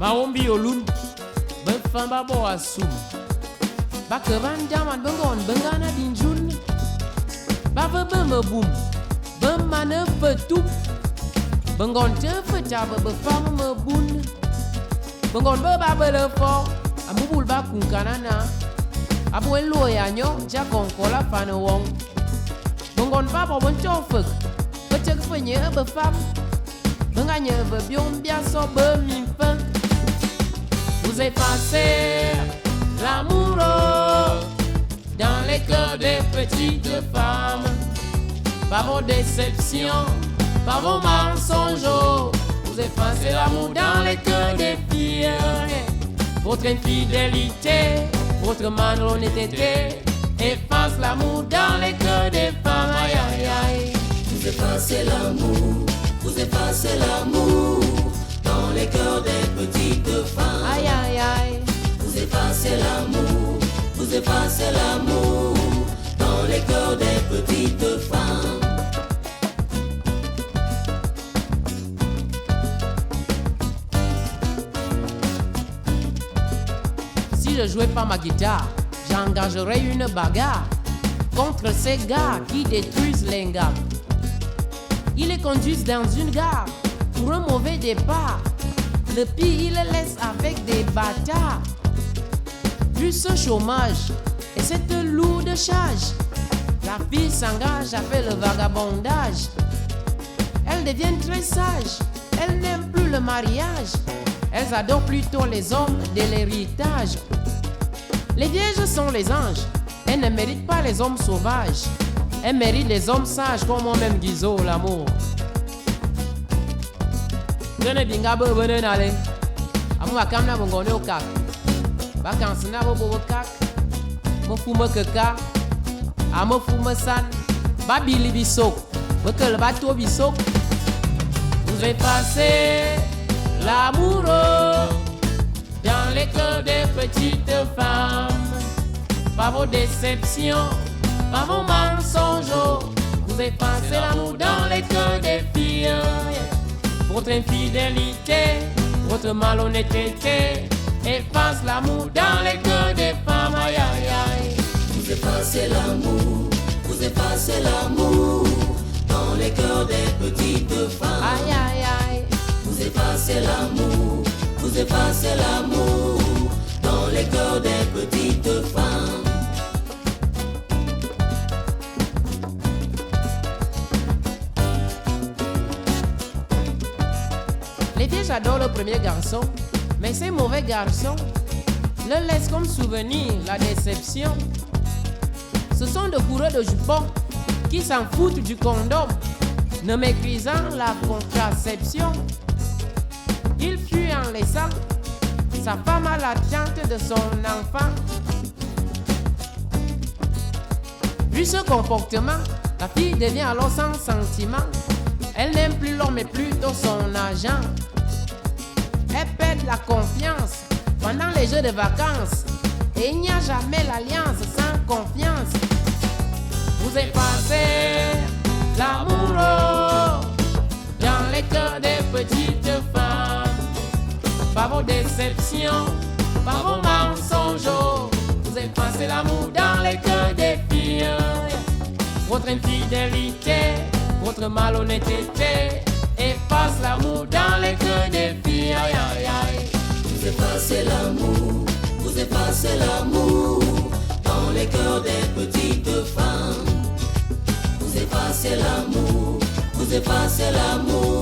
Maombi olun, ben fan babo asum. Ba kevan jaman bengon bengana dinjun. Ba me boom, ben mane fetup. Bengon je fechaba be fam me bun. Bengon be ba be le fo, amubul ba kun kanana. Abu elo ya nyo, ja konkola fan wong. Bengon ba bo bon chofek, bechek fenye be fam. Benganye be biom bia so be mi fin. Vous effacez l'amour dans les cœurs des petites femmes. Par vos déceptions, par vos mensonges, vous effacez l'amour dans les cœurs des filles. Votre infidélité, votre malhonnêteté efface l'amour dans les cœurs des femmes. Aïe, aïe, aïe. Vous effacez l'amour, vous effacez l'amour dans les cœurs des petites femmes. Aïe, aïe, aïe. Vous effacez l'amour, vous effacez l'amour dans les cœurs des petites femmes. Si je jouais pas ma guitare, j'engagerais une bagarre contre ces gars qui détruisent les gars. Ils les conduisent dans une gare pour un mauvais départ. Le pire, ils les laissent avec des bâtards. Vu ce chômage et cette lourde charge, la fille s'engage à faire le vagabondage. Elles deviennent très sages, elles n'aiment plus le mariage. Elles adorent plutôt les hommes de l'héritage. Les vierges sont les anges, elles ne méritent pas les hommes sauvages. Elles méritent les hommes sages comme moi-même Guizot, l'amour. Gane binga bo bene nale. Amu akamna bongone okak. Vacances na bo bo kak. Mo fuma keka. Amo fuma san. Babili bisok. Bekel bato bisok. Vous effacez l'amour dans les cœurs des petites femmes. Par vos déceptions, par vos mensonges, vous effacez l'amour dans les cœurs des filles. Votre infidélité, votre malhonnêteté efface l'amour dans les cœurs des femmes. Aïe, aïe, aïe. Vous effacez l'amour, vous effacez l'amour dans les cœurs des petites femmes. Aïe, aïe, aïe. Vous effacez l'amour, vous effacez l'amour dans les cœurs des petites femmes. Les filles adorent le premier garçon, mais ces mauvais garçons leur laissent comme souvenir la déception. Ce sont de coureurs de jupons qui s'en foutent du condom, ne méprisant la contraception. Il fuit en laissant sa femme à l'attente de son enfant. Vu ce comportement, la fille devient alors sans sentiment. Elle n'aime plus l'homme mais plutôt son agent. Elle perd la confiance pendant les jeux de vacances. Et il n'y a jamais l'alliance sans confiance. Vous effacez l'amour dans les cœurs des petites femmes. Par vos déceptions, par vos mensonges, vous effacez l'amour dans les cœurs des filles. Votre infidélité, votre malhonnêteté efface l'amour dans les cœurs des filles. Aïe, aïe, aïe. Vous effacez l'amour, vous effacez l'amour dans les cœurs des petites femmes. Vous effacez l'amour, vous effacez l'amour